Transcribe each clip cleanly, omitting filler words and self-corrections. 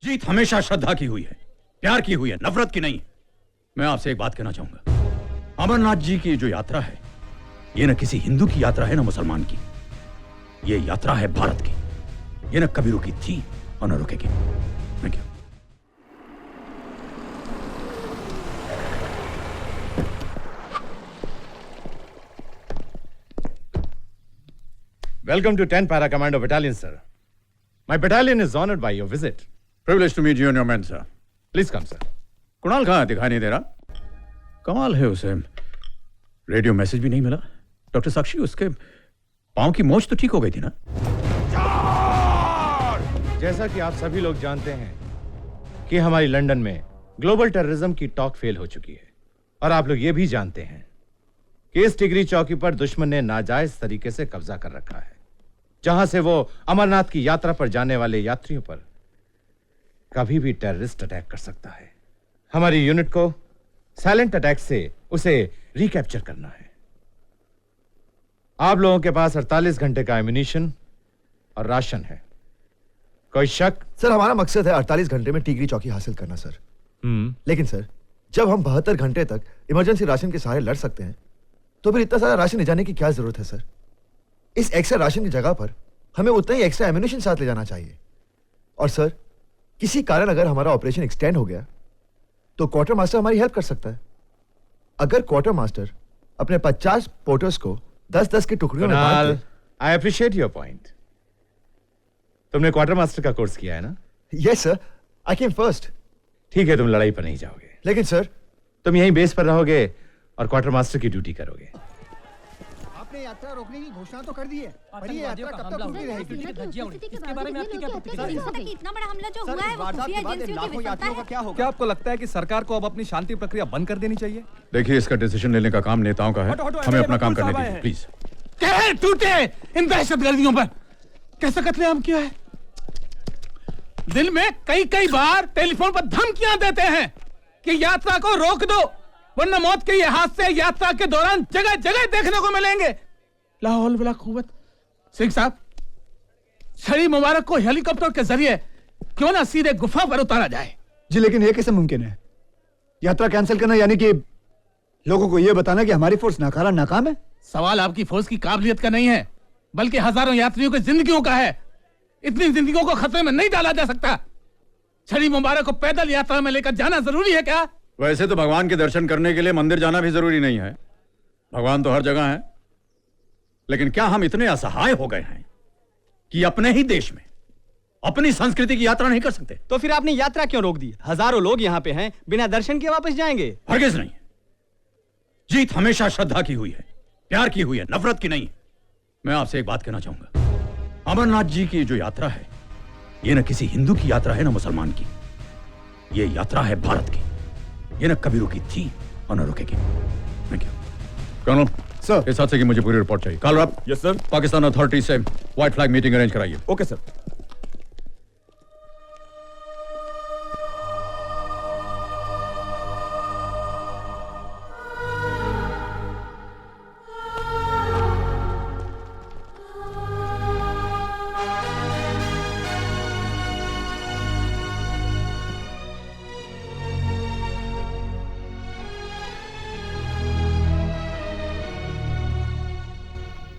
जीत हमेशा श्रद्धा की हुई है, प्यार की हुई है, नफरत की नहीं। मैं आपसे एक बात कहना चाहूंगा, अमरनाथ जी की जो यात्रा है, ये न किसी हिंदू की यात्रा है, न मुसलमान की। ये यात्रा है भारत की। ये न कभी रुकी थी और न रुकेगी। Thank you. Welcome to 10 Para Commando Battalion, sir. My battalion is honored by your visit. Privileged to meet you and your men, sir. Please come, sir. Kunal कहाँ है? दिखाई नहीं दे रहा। कमाल है, उसे रेडियो मैसेज भी नहीं मिला। डॉक्टर साक्षी, उसके पांव की मोच तो ठीक हो गई थी ना? जैसा कि आप सभी लोग जानते हैं कि हमारी लंदन में ग्लोबल टेररिज्म की टॉक फेल हो चुकी है, और आप लोग ये भी जानते हैं कि इस टिगरी चौकी पर दुश्मन ने नाजायज तरीके से कब्जा कर रखा है, जहां से वो अमरनाथ की यात्रा पर जाने वाले यात्रियों पर कभी भी टेररिस्ट अटैक कर सकता है। हमारी यूनिट को साइलेंट अटैक से उसे रिकैप्चर करना है। आप लोगों के पास 48 घंटे का एम्यूनिशन और राशन है। कोई शक? सर, हमारा मकसद है 48 घंटे में टिगरी चौकी हासिल करना, सर। लेकिन सर, जब हम 72 घंटे तक इमरजेंसी राशन के सहारे लड़ सकते हैं, तो फिर इतना सारा राशन ले जाने की क्या जरूरत है, सर? इस एक्स्ट्रा राशन की जगह पर हमें उतना ही एक्स्ट्रा एम्यूनिशन साथ ले जाना चाहिए। और सर, किसी कारण अगर हमारा ऑपरेशन एक्सटेंड हो गया तो क्वार्टर मास्टर हमारी हेल्प कर सकता है। अगर क्वार्टर मास्टर अपने 50 पोर्टर्स को 10-10 के टुकड़ियों में बांट दे। I appreciate your point. तुमने क्वार्टर मास्टर का कोर्स किया है ना? Yes sir, I came first. ठीक है, तुम लड़ाई पर नहीं जाओगे, लेकिन सर, तुम यहीं बेस पर रहोगे और क्वार्टर मास्टर की ड्यूटी करोगे। आपने यात्रा रोकने की घोषणा तो कर दी है, पर ये यात्रा कब तक रुकी रहेगी? इसके बारे में आपकी क्या प्रतिक्रिया है? इतना बड़ा हमला जो हुआ है वो खुफिया एजेंसियों की विफलता है। क्या आपको लगता है कि सरकार को अब अपनी शांति प्रक्रिया बंद कर देनी चाहिए? देखिए, इसका डिसीजन लेने का काम नेताओं का है। हमें अपना काम करने दीजिए, प्लीज। कह टूटे इन दहशतगर्दियों पर कैसा कत्लेआम किया है। दिल में कई बार टेलीफोन पर धमकियां देते हैं कि यात्रा को रोक दो, वरना मौत के ये हादसे यात्रा के दौरान जगह जगह देखने को मिलेंगे। ला हौल वला कुव्वत। सिंह साहब, छड़ी मुबारक को हेलीकॉप्टर के जरिए क्यों ना सीधे गुफा पर उतारा जाए? जी, लेकिन यह कैसे मुमकिन है? यात्रा कैंसिल करना यानी कि लोगों को यह बताना कि हमारी फोर्स नाकाम है? सवाल आपकी फौज की काबिलियत का नहीं है, बल्कि हजारों यात्रियों की जिंदगियों का है। इतनी जिंदगियों को खतरे में नहीं डाला जा सकता। छड़ी मुबारक को पैदल यात्रा में लेकर जाना जरूरी है क्या? वैसे तो भगवान के दर्शन करने के लिए मंदिर जाना भी जरूरी नहीं है। भगवान तो हर जगह है। लेकिन क्या हम इतने असहाय हो गए हैं कि अपने ही देश में अपनी संस्कृति की यात्रा नहीं कर सकते? तो फिर आपने यात्रा क्यों रोक दी? हजारों लोग यहाँ पे हैं, बिना दर्शन के वापस जाएंगे। हरगिज नहीं। जीत हमेशा श्रद्धा की हुई है, प्यार की हुई है, नफरत की नहीं। मैं आपसे एक बात कहना चाहूंगा, अमरनाथ जी की जो यात्रा है, ये न किसी हिंदू की यात्रा है, न मुसलमान की। ये यात्रा है भारत की। ये न कभी रुकी थी और न रुकेगी। Thank you. कर्नल सर, इस हादसे की मुझे पूरी रिपोर्ट चाहिए। कल रात यस सर, पाकिस्तान अथॉरिटी से व्हाइट फ्लैग मीटिंग अरेंज कराइए। Okay sir.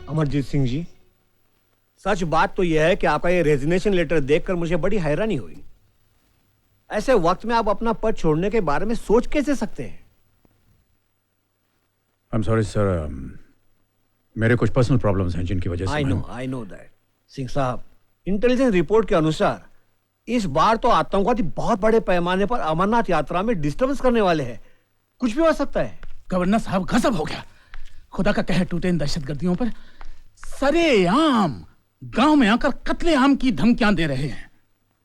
अमरजीत सिंह जी, सच बात तो यह है कि आपका ये रेजिग्नेशन लेटर देखकर मुझे बड़ी हैरानी हुई। ऐसे वक्त में आप अपना पद छोड़ने के बारे में सोच कैसे सकते हैं? आई एम सॉरी सर, मेरे कुछ पर्सनल प्रॉब्लम्स हैं जिनकी वजह से आई नो दैट। सिंह साहब, इंटेलिजेंस रिपोर्ट के अनुसार इस बार तो आतंकवादी बहुत बड़े पैमाने पर अमरनाथ यात्रा में डिस्टर्बेंस करने वाले हैं। कुछ भी हो सकता है। गवर्नर साहब, गजब हो गया। खुदा का कहर टूटे इन दहशतगर्दियों पर सरेआम गांव में आकर कत्लेआम की धमकियां दे रहे हैं।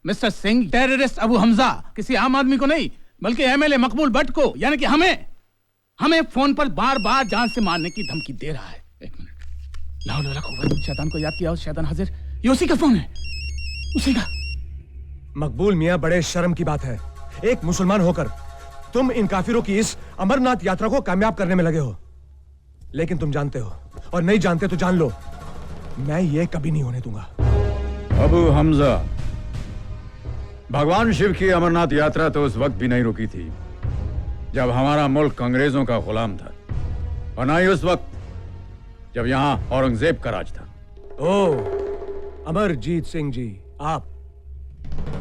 मिस्टर सिंह, टेररिस्ट अबू हमजा किसी आम आदमी को नहीं, बल्कि एमएलए मकबूल भट्ट को, यानी कि हमें फोन पर बार बार जान से मारने की धमकी दे रहा है। एक मिनट, लाओ लाओ, शैतान को याद किया, शैतान हाजिर। ये उसी का फोन है, उसी का। मकबूल मियां, बड़े शर्म की बात है, एक मुसलमान होकर तुम इन काफिरों की इस अमरनाथ यात्रा को कामयाब करने में लगे हो। लेकिन तुम जानते हो, और नहीं जानते तो जान लो, मैं ये कभी नहीं होने दूंगा। अबू हमजा, भगवान शिव की अमरनाथ यात्रा तो उस वक्त भी नहीं रुकी थी जब हमारा मुल्क अंग्रेजों का गुलाम था, और ना ही उस वक्त जब यहां औरंगजेब का राज था। ओ अमरजीत सिंह जी, आप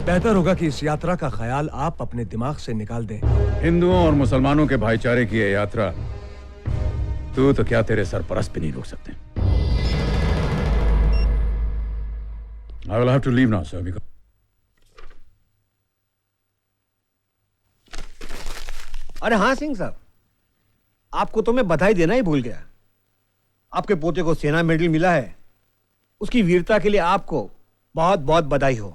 बेहतर होगा कि इस यात्रा का ख्याल आप अपने दिमाग से निकाल दें। हिंदुओं और मुसलमानों के भाईचारे की यह यात्रा तू तो क्या तेरे सरपरस्त भी नहीं रोक सकते। I will have to leave now, sir, because... अरे हाँ सिंह साहब, आपको तो मैं बधाई देना ही भूल गया। आपके पोते को सेना मेडल मिला है। उसकी वीरता के लिए आपको बहुत बहुत बधाई हो।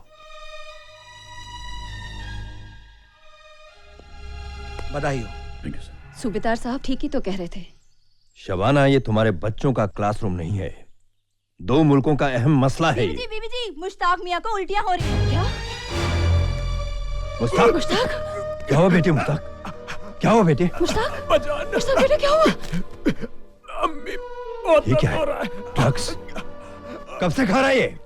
बधाई हो। Thank you, sir. सूबेदार साहब ठीक ही तो कह रहे थे। शबाना, ये तुम्हारे बच्चों का क्लासरूम नहीं है, दो मुल्कों का अहम मसला है। बीबी जी, मुश्ताक मियां को उल्टियां हो रही हैं। क्या? मुश्ताक, मुश्ताक? क्या हुआ बेटे? मुश्ताक, क्या हुआ बेटे? मुश्ताक? मुश्ताक बेटे क्या हुआ? ये क्या है? ड्रग्स? कब से खा रहा है ये?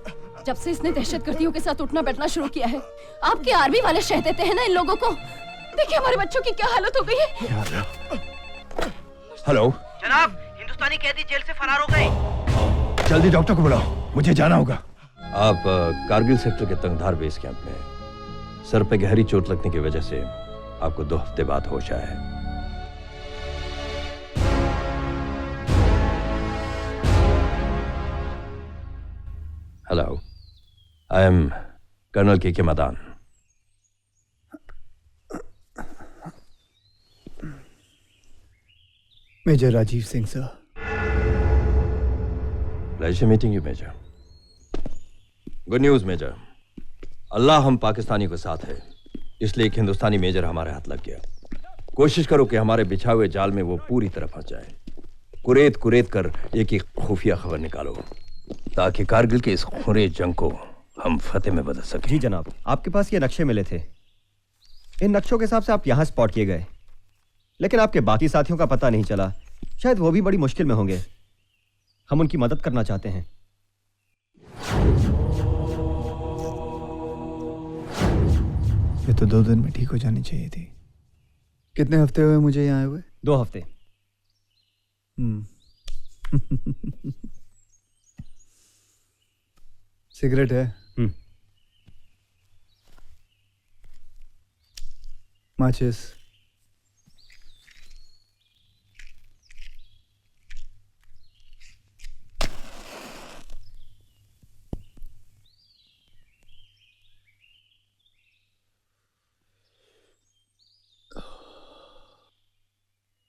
जब से इसने दहशतगर्दियों के साथ उठना बैठना शुरू किया है। आपके आर्मी वाले शह देते हैं ना इन लोगों को। देखिए हमारे बच्चों की क्या हालत हो गई है। हेलो जनाब, हिंदुस्तानी कैदी जेल से फरार हो गए। जल्दी डॉक्टर को बुलाओ, मुझे जाना होगा। आप कारगिल सेक्टर के तंगधार बेस कैंप में हैं। सर पे गहरी चोट लगने की वजह से आपको 2 हफ्ते बाद होश आया है। Hello, I am colonel K Madan. Major Rajiv Singh sir. Pleasure meeting you major. Good news major, Allah हम पाकिस्तानी के साथ है, इसलिए एक हिंदुस्तानी मेजर हमारे हाथ लग गया। कोशिश करो कि हमारे बिछा हुए जाल में वो पूरी तरह फंस जाए। कुरेद कुरेद कर एक एक खुफिया खबर निकालो ताकि कारगिल के इस खुरे जंग को हम फतेह में बदल सकें। जी जनाब, आपके पास ये नक्शे मिले थे। इन नक्शों के हिसाब से आप यहां स्पॉट किए गए, लेकिन आपके बाकी साथियों का पता नहीं चला। शायद वो भी बड़ी मुश्किल में होंगे। हम उनकी मदद करना चाहते हैं। ये तो 2 दिन में ठीक हो जानी चाहिए थी। कितने हफ्ते हुए मुझे यहाँ आए हुए? 2 हफ्ते। सिगरेट है? माचिस?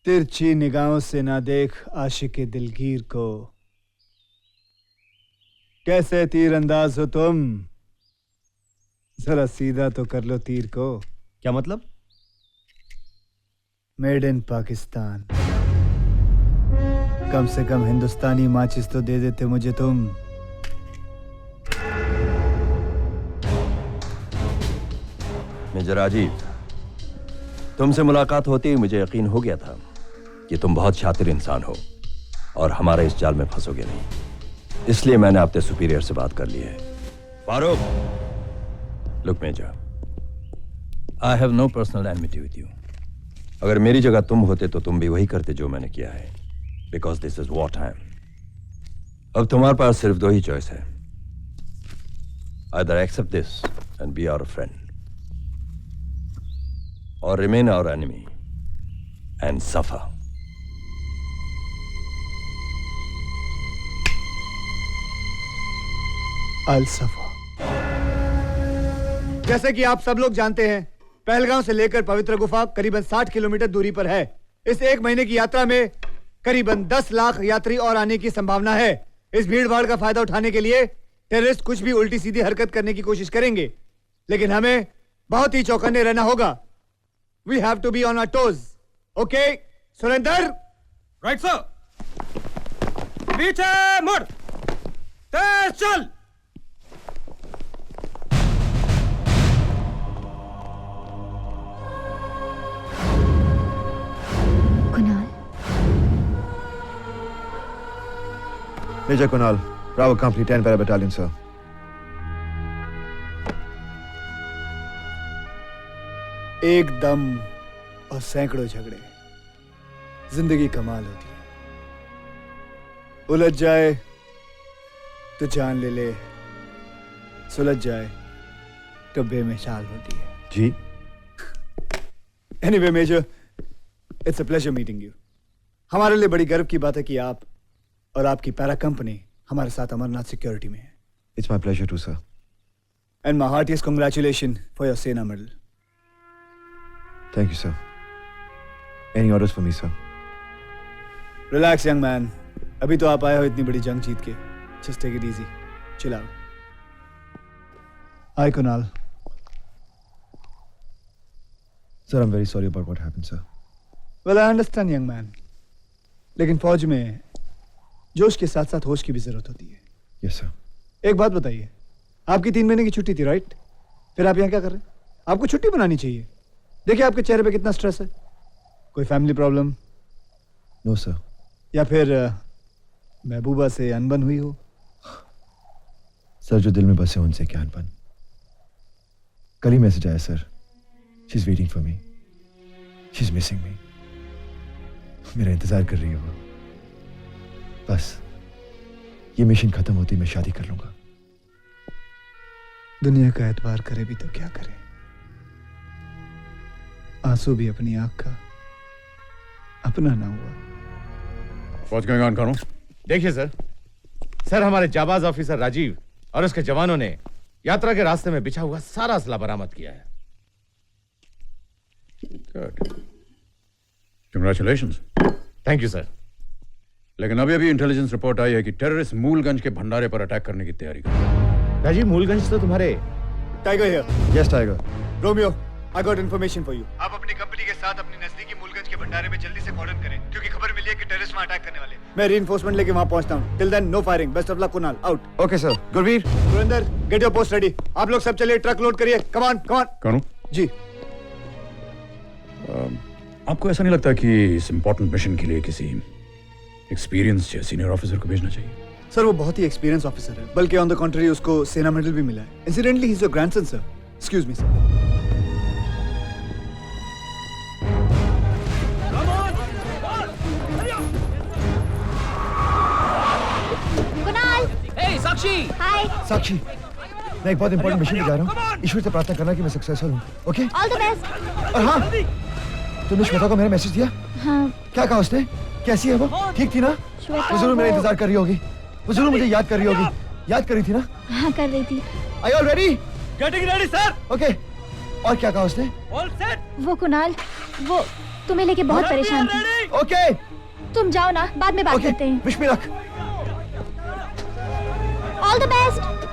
तिरछी निगाहों से ना देख आशिक दिलगीर को। कैसे तीर अंदाज हो तुम, जरा सीधा तो कर लो तीर को। क्या मतलब? Made in Pakistan. कम से कम हिंदुस्तानी माचिस तो दे देते मुझे तुम। मेजर राजीव, तुमसे मुलाकात होते ही मुझे यकीन हो गया था कि तुम बहुत शातिर इंसान हो और हमारे इस जाल में फंसोगे नहीं। इसलिए मैंने अपने सुपीरियर से बात कर ली है। Farooq, look major, I have no personal enmity with you. अगर मेरी जगह तुम होते तो तुम भी वही करते जो मैंने किया है, because this is war time. अब तुम्हारे पास सिर्फ 2 ही चॉइस है, either accept this and be our friend, or remain our enemy and suffer. I'll suffer. जैसे कि आप सब लोग जानते हैं, पहलगांव से लेकर पवित्र गुफा करीबन 60 किलोमीटर दूरी पर है। इस 1 महीने की यात्रा में करीबन 10 लाख यात्री और आने की संभावना है। इस भीड़ भाड़ का फायदा उठाने के लिए टेररिस्ट कुछ भी उल्टी सीधी हरकत करने की कोशिश करेंगे, लेकिन हमें बहुत ही चौकन्ने रहना होगा। We have to be on our toes. Okay? Surender? Right sir. पीछे मुड़, तेज चल। Major Kunal, Bravo Company 10 Para Battalion, sir. एक दम और सैकड़ों झगड़े। जिंदगी कमाल होती है। उलझ जाए तो जान ले ले, सुलझ जाए तो बेमिसाल होती है। जी anyway major, it's a pleasure meeting you. हमारे लिए बड़ी गर्व की बात है कि आप और आपकी पैरा कंपनी हमारे साथ अमरनाथ सिक्योरिटी में है। It's my pleasure too sir. And my heartiest congratulation for your Sena medal. Thank you sir. Any orders for me sir? Relax young man, अभी तो आप आए हो इतनी बड़ी जंग जीत के। Just take it easy, chill out. Hi Kunal. Sir I am very sorry about what happened sir. Well I understand young man, लेकिन फौज में जोश के साथ साथ होश की भी जरूरत होती है। Yes sir. एक बात बताइए, आपकी 3 महीने की छुट्टी थी राइट? फिर आप यहाँ क्या कर रहे हैं? आपको छुट्टी बनानी चाहिए। देखिए आपके चेहरे पे कितना स्ट्रेस है। कोई फैमिली प्रॉब्लम? No sir. या फिर महबूबा से अनबन हुई हो? सर जो दिल में बसे उनसे क्या अनबन। कल ही मैसेज आया sir, she is waiting for me, she is missing मी। मेरा इंतजार कर रही है वो। बस ये मिशन खत्म होती मैं शादी कर लूंगा। दुनिया का एतबार करे भी तो क्या करे, आंसू भी अपनी आंख का अपना ना हुआ। What's going on, Colonel? देखिए सर हमारे जाबाज ऑफिसर राजीव और उसके जवानों ने यात्रा के रास्ते में बिछा हुआ सारा असला बरामद किया है। Good. Congratulations. Thank you sir. लेकिन अभी इंटेलिजेंस रिपोर्ट आई है कि टेररिस्ट मूलगंज के भंडारे पर अटैक करने की तैयारी कर रहे हैं। राजीव मूलगंज तो तुम्हारे। Tiger here. Yes tiger. Romeo, I got information for you. आप अपनी कंपनी के साथ अपनी नजदीकी मूलगंज के भंडारे में जल्दी से कॉर्डन करें, क्योंकि खबर मिली है कि टेररिस्ट वहां अटैक करने वाले हैं। मैं रीइंफोर्समेंट लेके वहां पहुंचता हूं। Till then no firing. Best of luck Kunal. Out. Okay sir. Gurveer. Surendra, get your post ready. आप लोग सब चलिए, ट्रक लोड करिए। Come on come on. कौन? जी। आपको ऐसा नहीं लगता कि इस इंपॉर्टेंट मिशन के लिए किसी एक्सपीरियंस या सीनियर ऑफिसर को भेजना चाहिए? सर वो बहुत ही एक्सपीरियंस ऑफिसर है, बल्कि ऑन द कॉन्ट्री उसको सेना मेडल भी मिला है। Incidentally he is your grandson sir. Excuse me sir. Sakshi. Hi. Sakshi, मैं एक बहुत इंपॉर्टेंट मिशन पे जा रहा हूँ। ईश्वर से प्रार्थना करना कि मैं सक्सेसफुल हूँ। ओके? All the best. और हाँ, तुमने श्वेता को मेरा मैसेज दिया? हाँ। क्या कहा उसने? कैसी है वो? ठीक थी ना? वो जरूर मेरा इंतजार कर रही होगी। वो जरूर मुझे याद कर रही होगी। याद कर रही थी ना? हाँ कर रही थी। Are you all ready? Getting ready sir. Okay. और क्या कहा उसने? All set. वो कुणाल, वो तुम्हें लेके बहुत परेशान थी। ओके। तुम जाओ ना, बाद में बात करते हैं। Wish me luck. All the best.